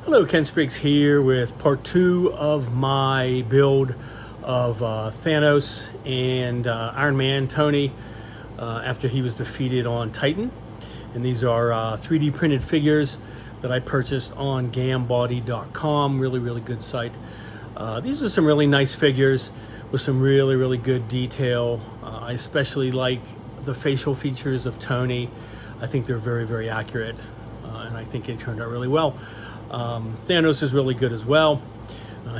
Hello, Ken Spriggs here with part 2 of my build of Thanos and Ironman Tony after he was defeated on Titan. And these are 3D printed figures that I purchased on gambody.com. Really good site. These are some really nice figures with some really good detail. I especially like the facial features of Tony. I think they're very accurate, and I think it turned out really well. Thanos is really good as well.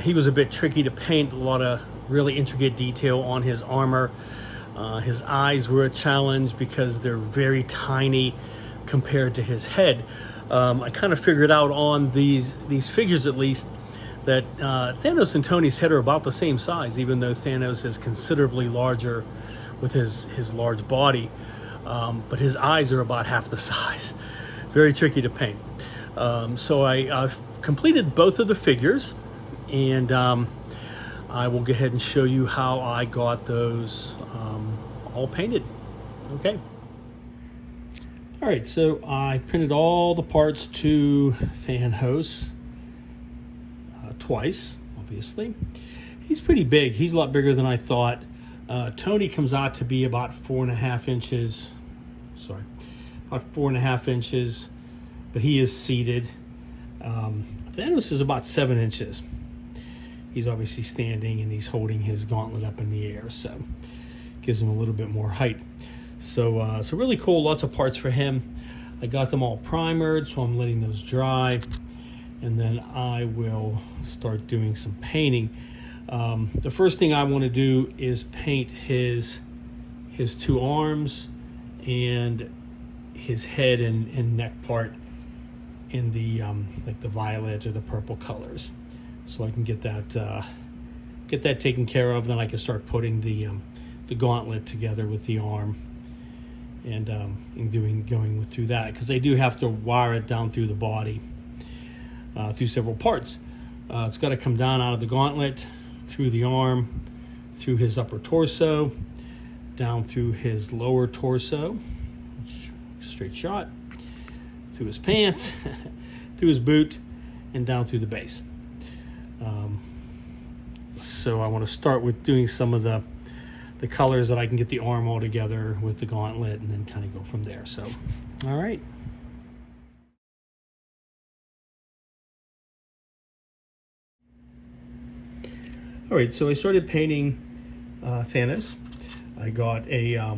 He was a bit tricky to paint, a lot of really intricate detail on his armor. His eyes were a challenge because they're very tiny compared to his head. I kind of figured out on these figures at least that Thanos and Tony's head are about the same size, even though Thanos is considerably larger with his large body, but his eyes are about half the size. Very tricky to paint. So I've completed both of the figures, and I will go ahead and show you how I got those all painted. Okay. All right, so I printed all the parts to Thanos twice, obviously. He's pretty big. He's a lot bigger than I thought. Tony comes out to be about 4.5 inches. Sorry, about 4.5 inches. But he is seated. Thanos is about 7 inches. He's obviously standing and he's holding his gauntlet up in the air, so gives him a little bit more height. So really cool, lots of parts for him. I got them all primered, so I'm letting those dry, and then I will start doing some painting. The first thing I want to do is paint his two arms and his head and neck part in the like the violet or the purple colors, so I can get that taken care of. Then I can start putting the gauntlet together with the arm and going through that, because they do have to wire it down through the body through several parts. It's got to come down out of the gauntlet, through the arm, through his upper torso, down through his lower torso, straight shot, through his pants, through his boot, and down through the base. So I want to start with doing some of the colors that I can get the arm all together with the gauntlet, and then kind of go from there. So, all right. All right, so I started painting Thanos. I got a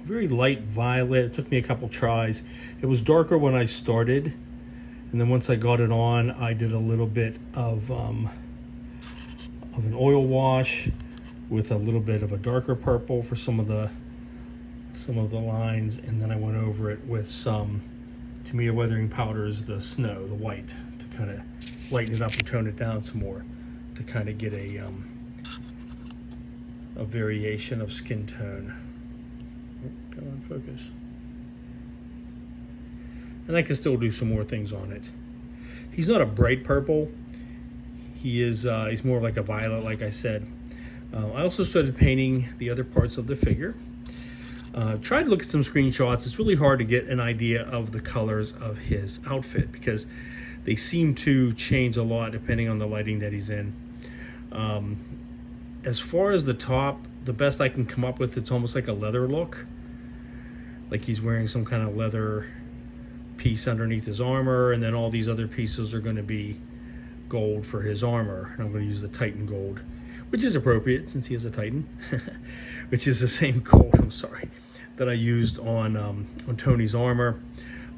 very light violet. It took me a couple tries. It was darker when I started, and then once I got it on, I did a little bit of an oil wash with a little bit of a darker purple for some of the lines, and then I went over it with some Tamiya weathering powders, the snow, the white, to kind of lighten it up and tone it down some more, to kind of get a variation of skin tone. Come on, focus. And I can still do some more things on it. He's not a bright purple. He's more like a violet, like I said. I also started painting the other parts of the figure. Tried to look at some screenshots. It's really hard to get an idea of the colors of his outfit, because they seem to change a lot depending on the lighting that he's in. As far as the top, the best I can come up with, it's almost like a leather look. Like he's wearing some kind of leather piece underneath his armor, and then all these other pieces are going to be gold for his armor. And I'm going to use the Titan gold, which is appropriate since he is a Titan, which is the same gold, I'm sorry, that I used on Tony's armor.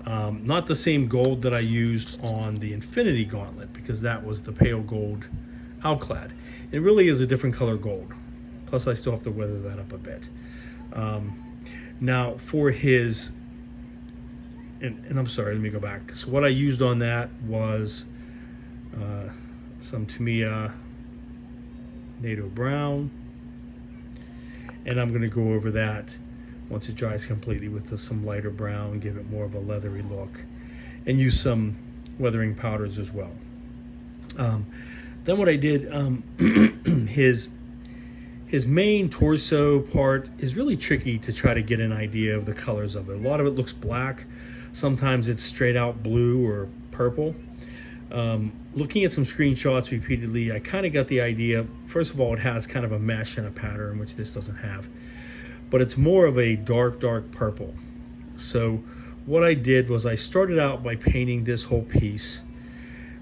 Not the same gold that I used on the Infinity Gauntlet, because that was the pale gold outclad. It really is a different color gold. Plus I still have to weather that up a bit. Now for his, and I'm sorry, let me go back. So what I used on that was some Tamiya NATO brown, and I'm going to go over that once it dries completely with some lighter brown, give it more of a leathery look, and use some weathering powders as well. Then what I did, his main torso part is really tricky to try to get an idea of the colors of it. A lot of it looks black. Sometimes it's straight out blue or purple. Looking at some screenshots repeatedly, I kind of got the idea. First of all, it has kind of a mesh and a pattern, which this doesn't have, but it's more of a dark purple. So what I did was I started out by painting this whole piece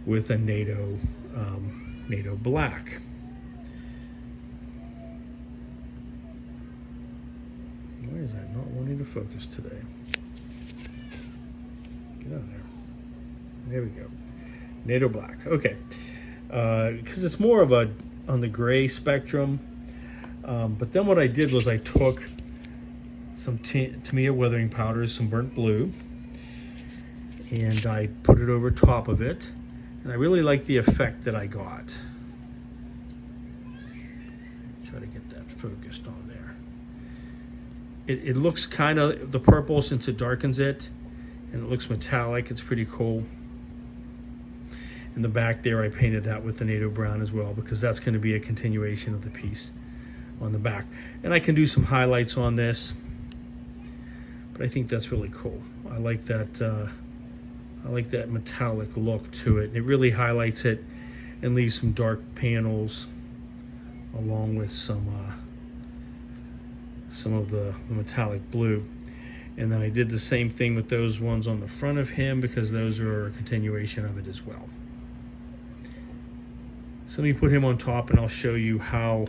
with a NATO black. Why is that not wanting to focus today? Get out of there. There we go. NATO black. Okay. Because it's more of a on the gray spectrum. But then what I did was I took some Tamiya weathering powders, some burnt blue, and I put it over top of it. And I really like the effect that I got. Try to get that focused on there. It looks kind of the purple since it darkens it, and it looks metallic. It's pretty cool. In the back there, I painted that with the NATO brown as well, because that's going to be a continuation of the piece on the back. And I can do some highlights on this, but I think that's really cool. I like that metallic look to it. It really highlights it and leaves some dark panels along with some of the metallic blue. And then I did the same thing with those ones on the front of him, because those are a continuation of it as well. So let me put him on top and I'll show you how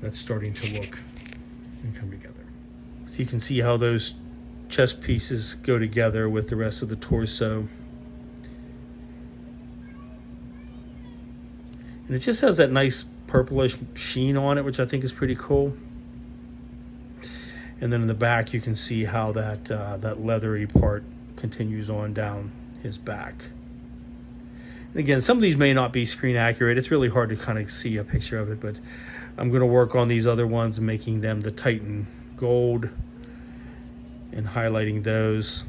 that's starting to look and come together. So you can see how those chest pieces go together with the rest of the torso. And it just has that nice purplish sheen on it, which I think is pretty cool. And then in the back, you can see how that leathery part continues on down his back. And again, some of these may not be screen accurate. It's really hard to kind of see a picture of it, but I'm going to work on these other ones, making them the Titan gold and highlighting those.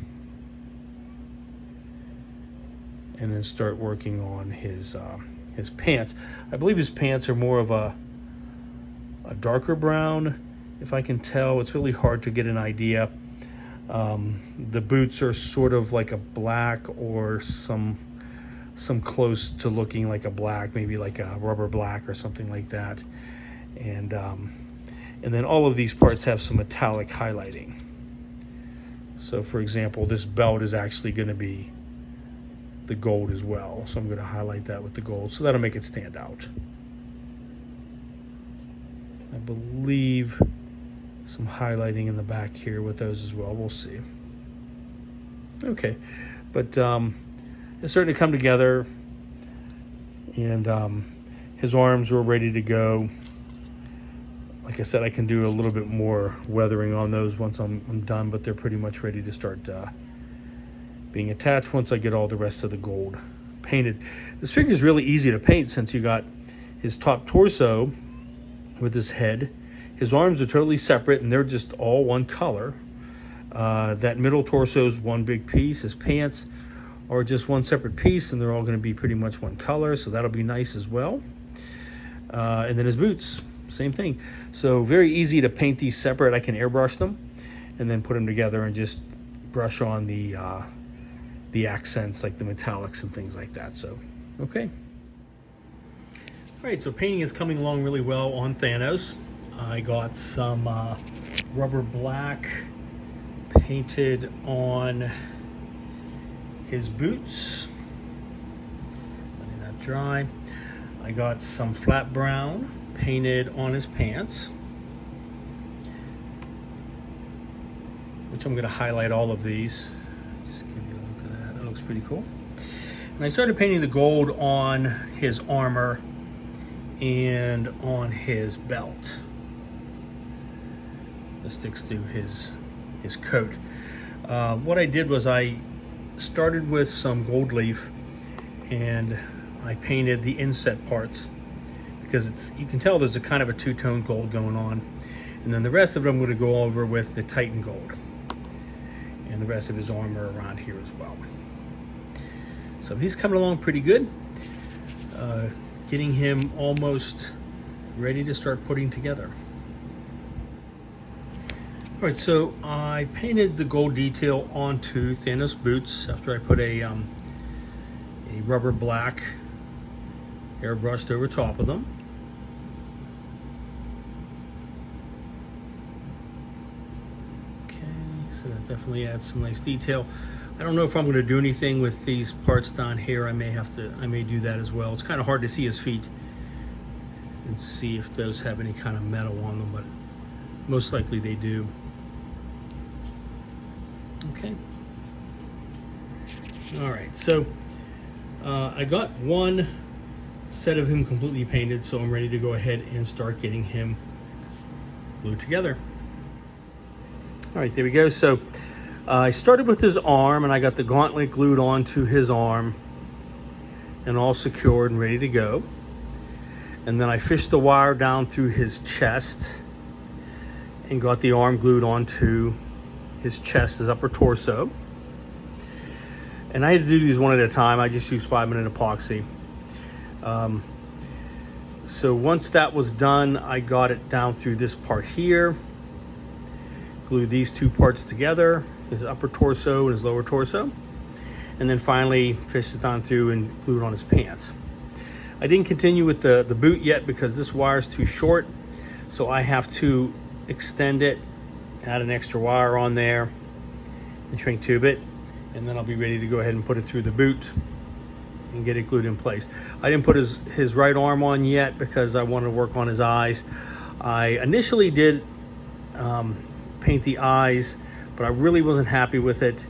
And then start working on his pants. I believe his pants are more of a darker brown, if I can tell. It's really hard to get an idea. The boots are sort of like a black, or some close to looking like a black, maybe like a rubber black or something like that. And then all of these parts have some metallic highlighting. So for example, this belt is actually going to be the gold as well. So I'm going to highlight that with the gold, so that'll make it stand out. I believe some highlighting in the back here with those as well. We'll see. Okay, but it's starting to come together, and his arms are ready to go. Like I said, I can do a little bit more weathering on those once I'm done, but they're pretty much ready to start being attached once I get all the rest of the gold painted. This figure is really easy to paint, since you got his top torso with his head. His arms are totally separate and they're just all one color. That middle torso is one big piece. His pants are just one separate piece, and they're all going to be pretty much one color, so that'll be nice as well. And then his boots, same thing. So very easy to paint these separate. I can airbrush them and then put them together and just brush on the accents, like the metallics and things like that. So okay. All right, so painting is coming along really well on Thanos. I got some rubber black painted on his boots, letting that dry. I got some flat brown painted on his pants, which I'm going to highlight all of these. Just give you a look at that. That looks pretty cool. And I started painting the gold on his armor and on his belt. This sticks to his coat. What I did was I started with some gold leaf, and I painted the inset parts, because you can tell there's a kind of a two-tone gold going on. And then the rest of it I'm going to go over with the Titan gold, and the rest of his armor around here as well. So he's coming along pretty good. Getting him almost ready to start putting together. All right, so I painted the gold detail onto Thanos boots after I put a a rubber black airbrushed over top of them. Okay, so that definitely adds some nice detail. I don't know if I'm going to do anything with these parts down here. I may do that as well. It's kind of hard to see his feet and see if those have any kind of metal on them, but most likely they do. Okay. All right, so I got one set of him completely painted, so I'm ready to go ahead and start getting him glued together. All right, there we go. So I started with his arm, and I got the gauntlet glued onto his arm and all secured and ready to go. And then I fished the wire down through his chest and got the arm glued onto his chest, his upper torso. And I had to do these one at a time. I just used 5-minute epoxy. So once that was done, I got it down through this part here, glued these two parts together, his upper torso and his lower torso, and then finally fished it down through and glued on his pants. I didn't continue with the boot yet because this wire is too short, so I have to extend it, add an extra wire on there, and shrink tube it, and then I'll be ready to go ahead and put it through the boot and get it glued in place. I didn't put his right arm on yet because I wanted to work on his eyes. I initially did paint the eyes, but I really wasn't happy with it.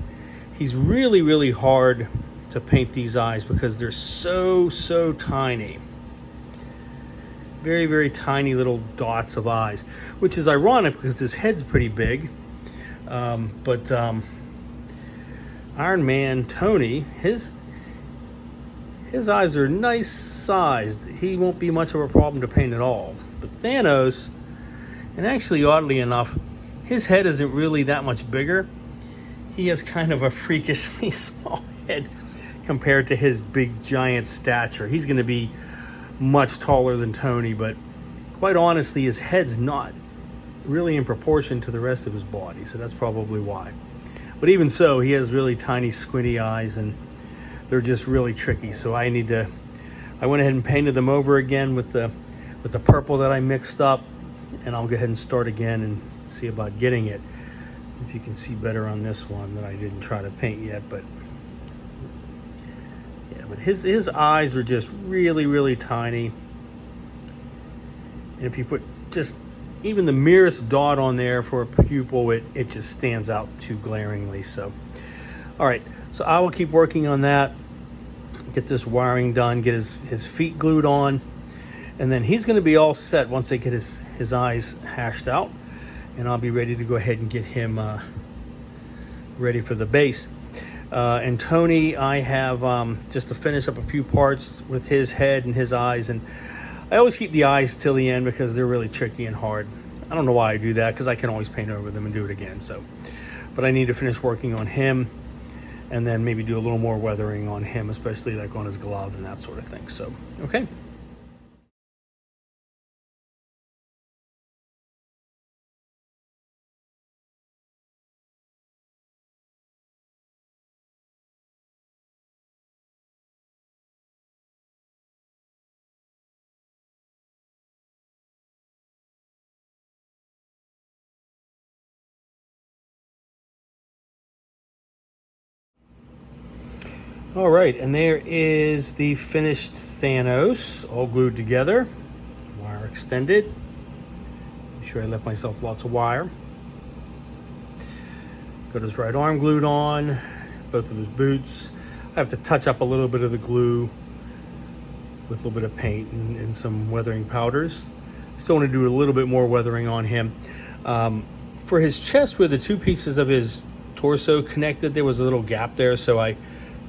He's really, really hard to paint these eyes because they're so tiny. Very, very tiny little dots of eyes, which is ironic because his head's pretty big. Iron Man Tony, his eyes are nice sized. He won't be much of a problem to paint at all. But Thanos, and actually oddly enough, his head isn't really that much bigger. He has kind of a freakishly small head compared to his big giant stature. He's going to be much taller than Tony, but quite honestly, his head's not really in proportion to the rest of his body, so that's probably why. But even so, he has really tiny squinty eyes, and they're just really tricky. So I went ahead and painted them over again with the purple that I mixed up, and I'll go ahead and start again and see about getting it. If you can see better on this one that I didn't try to paint yet, but yeah, but his eyes are just really, really tiny. And if you put just even the merest dot on there for a pupil, it just stands out too glaringly. So, all right, so I will keep working on that, get this wiring done, get his feet glued on, and then he's gonna be all set once I get his eyes hashed out, and I'll be ready to go ahead and get him ready for the base. And Tony, I have just to finish up a few parts with his head and his eyes, and I always keep the eyes till the end because they're really tricky and hard. I don't know why I do that, because I can always paint over them and do it again. So, but I need to finish working on him, and then maybe do a little more weathering on him, especially like on his glove and that sort of thing. So, okay. All right, and there is the finished Thanos, all glued together, wire extended. Make sure I left myself lots of wire. Got his right arm glued on, both of his boots. I have to touch up a little bit of the glue with a little bit of paint and some weathering powders. Still want to do a little bit more weathering on him. For his chest, where the two pieces of his torso connected, there was a little gap there, so I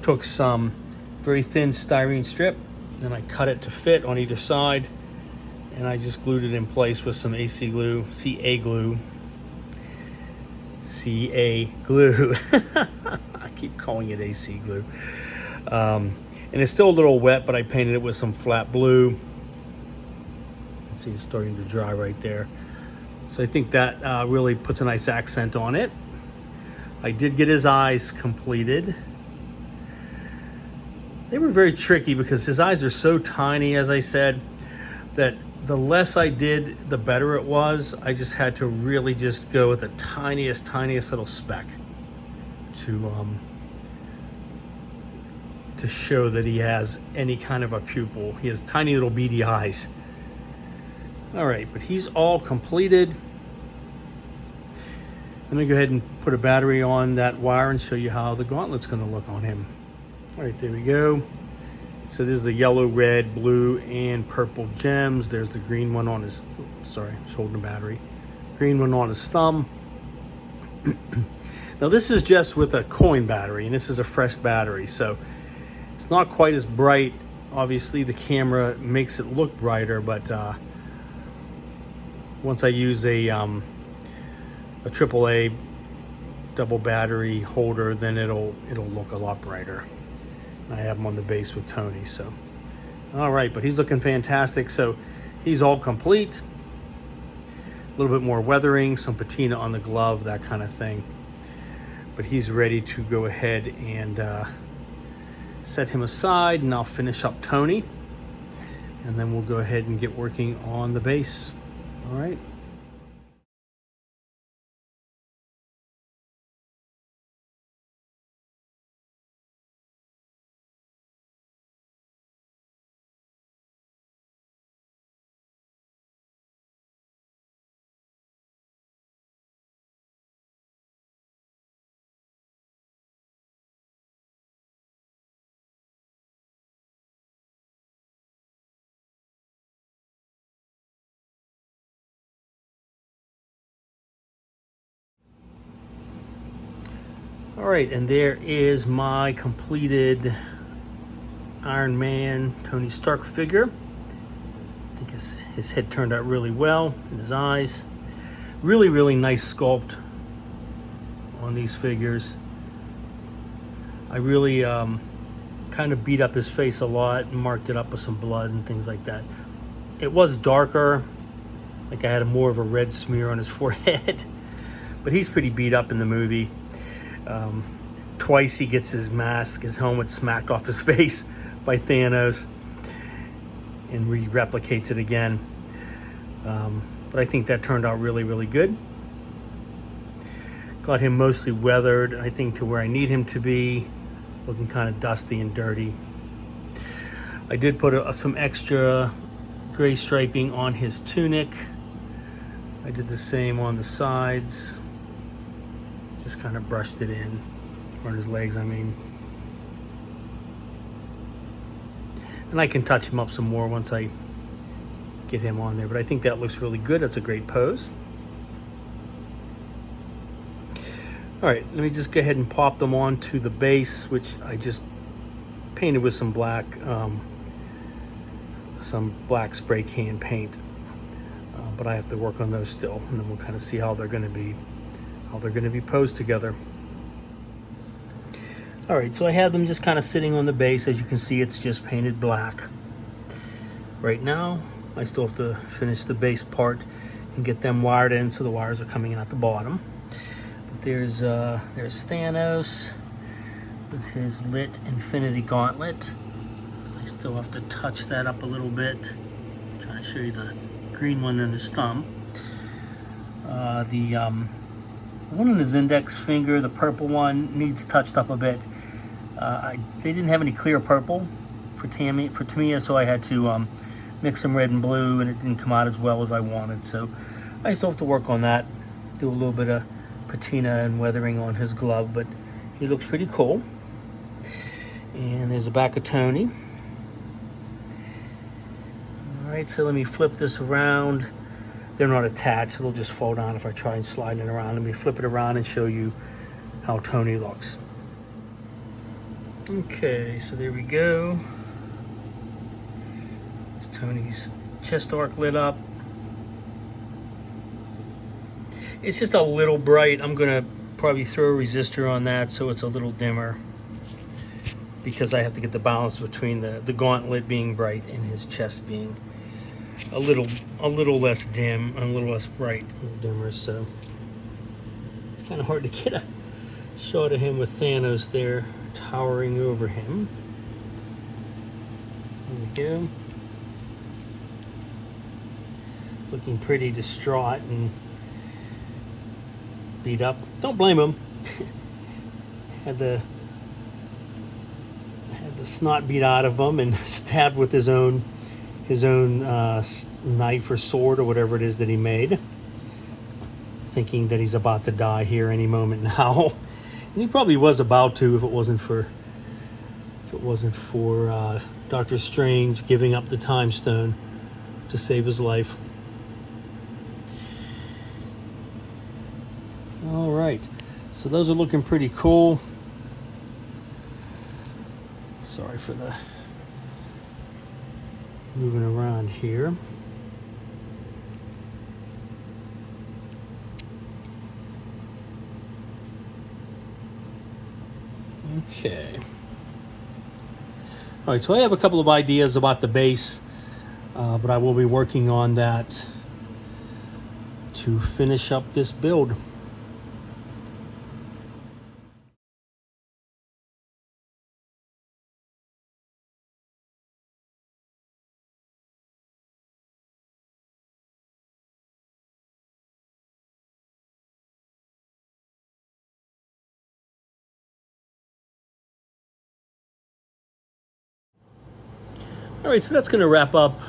took some very thin styrene strip, and I cut it to fit on either side, and I just glued it in place with some CA glue. I keep calling it AC glue. And it's still a little wet, but I painted it with some flat blue. See, it's starting to dry right there. So I think that really puts a nice accent on it. I did get his eyes completed. They were very tricky because his eyes are so tiny, as I said, that the less I did, the better it was. I just had to really just go with the tiniest little speck to show that he has any kind of a pupil. He has tiny little beady eyes. All right, but he's all completed. Let me go ahead and put a battery on that wire and show you how the gauntlet's gonna look on him. All right, there we go. So this is the yellow, red, blue, and purple gems. There's the green one on his, sorry, I'm holding the battery. Green one on his thumb. Now this is just with a coin battery, and this is a fresh battery, so it's not quite as bright. Obviously the camera makes it look brighter, but once I use a AAA double battery holder, then it'll look a lot brighter. I have him on the base with Tony, so. All right, but he's looking fantastic. So he's all complete. A little bit more weathering, some patina on the glove, that kind of thing. But he's ready to go ahead and set him aside, and I'll finish up Tony. And then we'll go ahead and get working on the base. All right. All right, and there is my completed Iron Man Tony Stark figure. I think his head turned out really well, and his eyes. Really nice sculpt on these figures. I really kind of beat up his face a lot and marked it up with some blood and things like that. It was darker, like I had more of a red smear on his forehead, but he's pretty beat up in the movie. Twice he gets his mask, his helmet smacked off his face by Thanos, and replicates it again. But I think that turned out really good. Got him mostly weathered, I think, to where I need him to be, looking kind of dusty and dirty. I did put some extra gray striping on his tunic. I did the same on the sides. Just kind of brushed it in, on his legs, I mean. And I can touch him up some more once I get him on there, but I think that looks really good. That's a great pose. All right, let me just go ahead and pop them onto the base, which I just painted with some black spray can paint. But I have to work on those still, and then we'll kind of see how they're going to be posed together. All right, so I have them just kind of sitting on the base. As you can see, it's just painted black. Right now, I still have to finish the base part and get them wired in, so the wires are coming out the bottom. But there's Thanos with his lit Infinity Gauntlet. I still have to touch that up a little bit. I'm trying to show you the green one in his thumb. The one on his index finger, the purple one, needs touched up a bit. They didn't have any clear purple for Tamiya, so I had to mix some red and blue, and it didn't come out as well as I wanted. So I still have to work on that, do a little bit of patina and weathering on his glove, but he looks pretty cool. And there's the back of Tony. All right, so let me flip this around. They're not attached, so they'll just fall down if I try and slide it around. Let me flip it around and show you how Tony looks. Okay, so there we go. It's Tony's chest arc lit up. It's just a little bright. I'm gonna probably throw a resistor on that so it's a little dimmer, because I have to get the balance between the gauntlet being bright and his chest being a little less dim, a little less bright, a little dimmer. So it's kind of hard to get a shot of him with Thanos there towering over him. Here, looking pretty distraught and beat up. Don't blame him. had the snot beat out of him and stabbed with his own knife or sword or whatever it is that he made, thinking that he's about to die here any moment now. And he probably was about to if it wasn't for Doctor Strange giving up the Time Stone to save his life. All right, so those are looking pretty cool. Sorry for the moving around here. Okay. All right, so I have a couple of ideas about the base, but I will be working on that to finish up this build. All right, so that's going to wrap up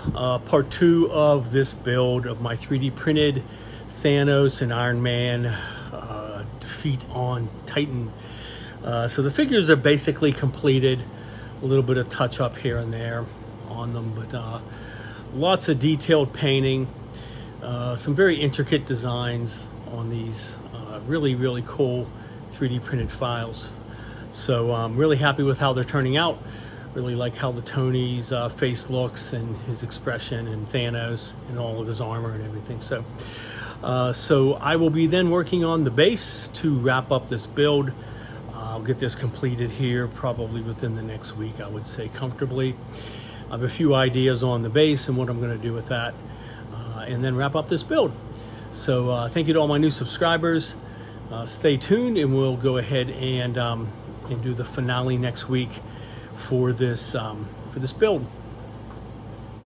part 2 of this build of my 3D printed Thanos and Iron Man defeat on Titan. So the figures are basically completed. A little bit of touch up here and there on them, but lots of detailed painting, some very intricate designs on these really, really cool 3D printed files. So I'm really happy with how they're turning out. Really like how the Tony's face looks and his expression, and Thanos and all of his armor and everything. So I will be then working on the base to wrap up this build. I'll get this completed here probably within the next week, I would say comfortably. I have a few ideas on the base and what I'm going to do with that, and then wrap up this build. So thank you to all my new subscribers. Stay tuned, and we'll go ahead and do the finale next week for this build.